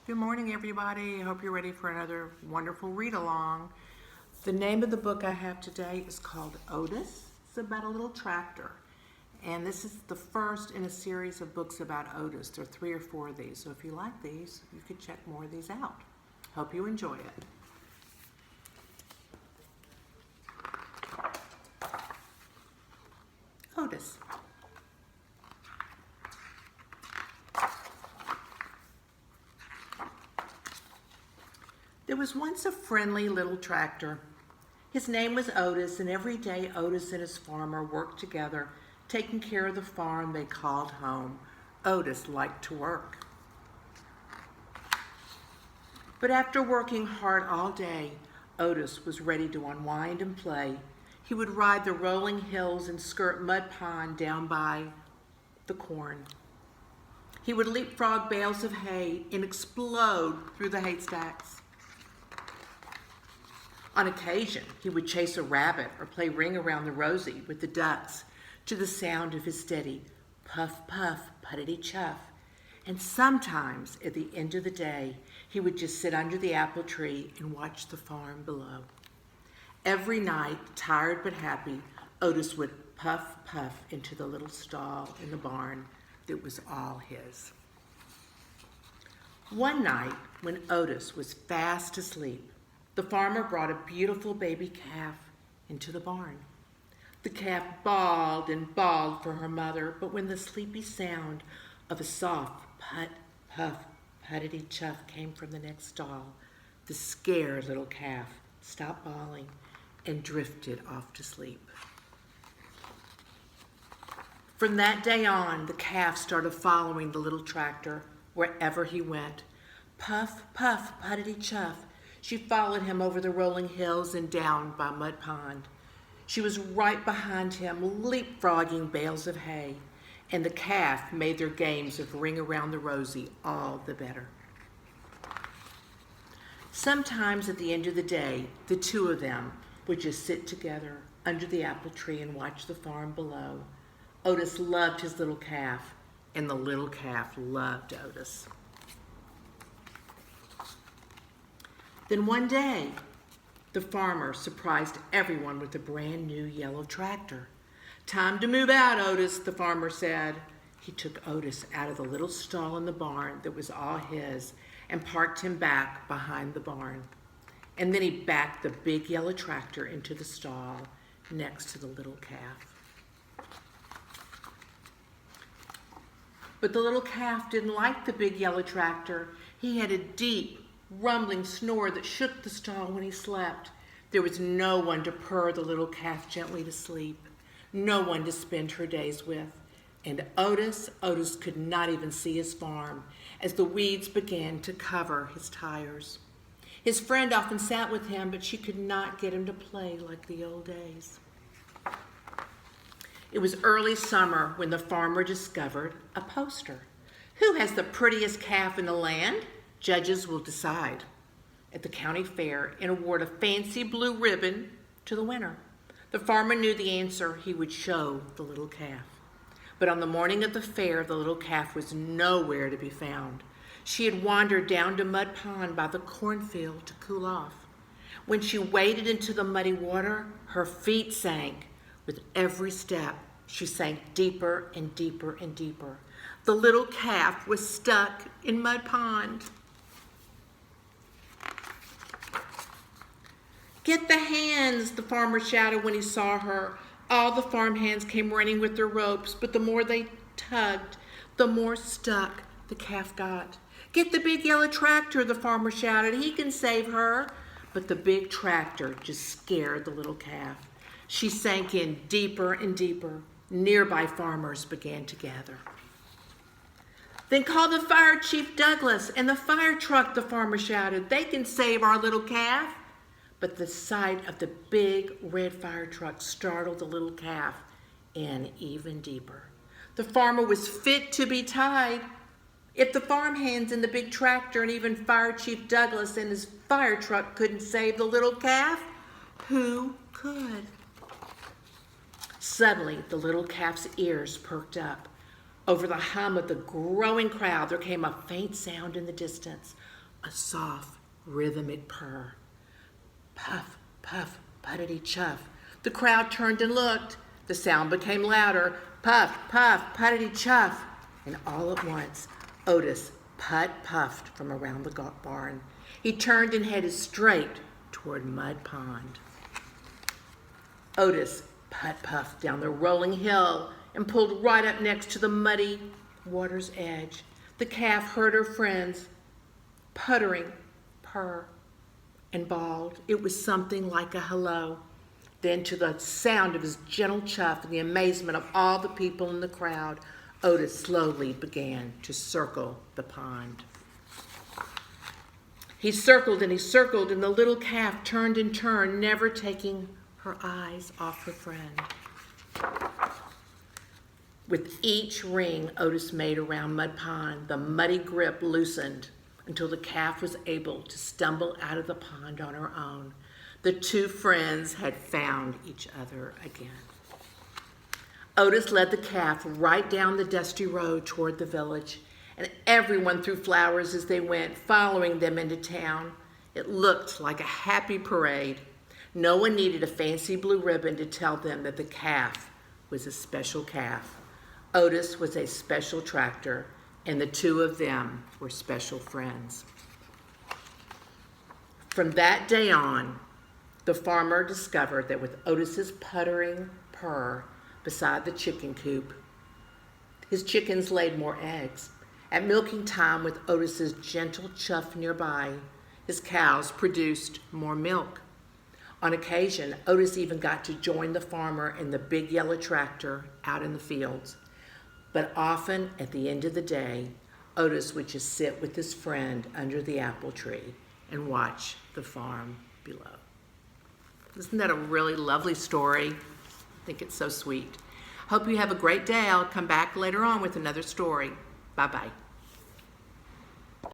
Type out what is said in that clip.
Good morning, everybody. I hope you're ready for another wonderful read-along. The name of the book I have today is called Otis. It's about a little tractor. And this is the first in a series of books about Otis. There are 3 or 4 of these. So if you like these, you could check more of these out. Hope you enjoy it. Otis. There was once a friendly little tractor. His name was Otis, and every day Otis and his farmer worked together, taking care of the farm they called home. Otis liked to work. But after working hard all day, Otis was ready to unwind and play. He would ride the rolling hills and skirt Mud Pond down by the corn. He would leapfrog bales of hay and explode through the haystacks. On occasion, he would chase a rabbit or play Ring Around the Rosie with the ducks to the sound of his steady puff, puff, puttity chuff. And sometimes, at the end of the day, he would just sit under the apple tree and watch the farm below. Every night, tired but happy, Otis would puff, puff into the little stall in the barn that was all his. One night, when Otis was fast asleep, the farmer brought a beautiful baby calf into the barn. The calf bawled and bawled for her mother, but when the sleepy sound of a soft put, puff, puttity chuff came from the next stall, the scared little calf stopped bawling and drifted off to sleep. From that day on, the calf started following the little tractor wherever he went. Puff, puff, puttity chuff. She followed him over the rolling hills and down by Mud Pond. She was right behind him, leapfrogging bales of hay, and the calf made their games of Ring Around the Rosie all the better. Sometimes at the end of the day, the two of them would just sit together under the apple tree and watch the farm below. Otis loved his little calf, and the little calf loved Otis. Then one day, the farmer surprised everyone with a brand new yellow tractor. "Time to move out, Otis," the farmer said. He took Otis out of the little stall in the barn that was all his and parked him back behind the barn. And then he backed the big yellow tractor into the stall next to the little calf. But the little calf didn't like the big yellow tractor. He had a deep, rumbling snore that shook the stall when he slept. There was no one to purr the little calf gently to sleep, no one to spend her days with. And Otis could not even see his farm as the weeds began to cover his tires. His friend often sat with him, but she could not get him to play like the old days. It was early summer when the farmer discovered a poster. "Who has the prettiest calf in the land? Judges will decide at the county fair and award a fancy blue ribbon to the winner." The farmer knew the answer. He would show the little calf. But on the morning of the fair, the little calf was nowhere to be found. She had wandered down to Mud Pond by the cornfield to cool off. When she waded into the muddy water, her feet sank. With every step, she sank deeper and deeper and deeper. The little calf was stuck in Mud Pond. "Get the hands," the farmer shouted when he saw her. All the farm hands came running with their ropes, but the more they tugged, the more stuck the calf got. "Get the big yellow tractor," the farmer shouted. "He can save her." But the big tractor just scared the little calf. She sank in deeper and deeper. Nearby farmers began to gather. "Then call the fire chief Douglas and the fire truck," the farmer shouted. "They can save our little calf." But the sight of the big red fire truck startled the little calf in even deeper. The farmer was fit to be tied. If the farm hands and the big tractor and even Fire Chief Douglas and his fire truck couldn't save the little calf, who could? Suddenly, the little calf's ears perked up. Over the hum of the growing crowd, there came a faint sound in the distance. a soft, rhythmic purr. Puff, puff, puttity chuff. The crowd turned and looked. The sound became louder. Puff, puff, puttity chuff. And all at once, Otis puffed from around the barn. He turned and headed straight toward Mud Pond. Otis puffed down the rolling hill and pulled right up next to the muddy water's edge. The calf heard her friends puttering, purr, and bawled. It was something like a hello. Then, to the sound of his gentle chuff and the amazement of all the people in the crowd, Otis slowly began to circle the pond. He circled, and the little calf turned and turned, never taking her eyes off her friend. With each ring Otis made around Mud Pond, the muddy grip loosened until the calf was able to stumble out of the pond on her own. The two friends had found each other again. Otis led the calf right down the dusty road toward the village, and everyone threw flowers as they went, following them into town. It looked like a happy parade. No one needed a fancy blue ribbon to tell them that the calf was a special calf. Otis was a special tractor, and the two of them were special friends. From that day on, the farmer discovered that with Otis's puttering purr beside the chicken coop, his chickens laid more eggs. At milking time, with Otis's gentle chuff nearby, his cows produced more milk. On occasion, Otis even got to join the farmer in the big yellow tractor out in the fields. But often, at the end of the day, Otis would just sit with his friend under the apple tree and watch the farm below. Isn't that a really lovely story? I think it's so sweet. Hope you have a great day. I'll come back later on with another story. Bye-bye.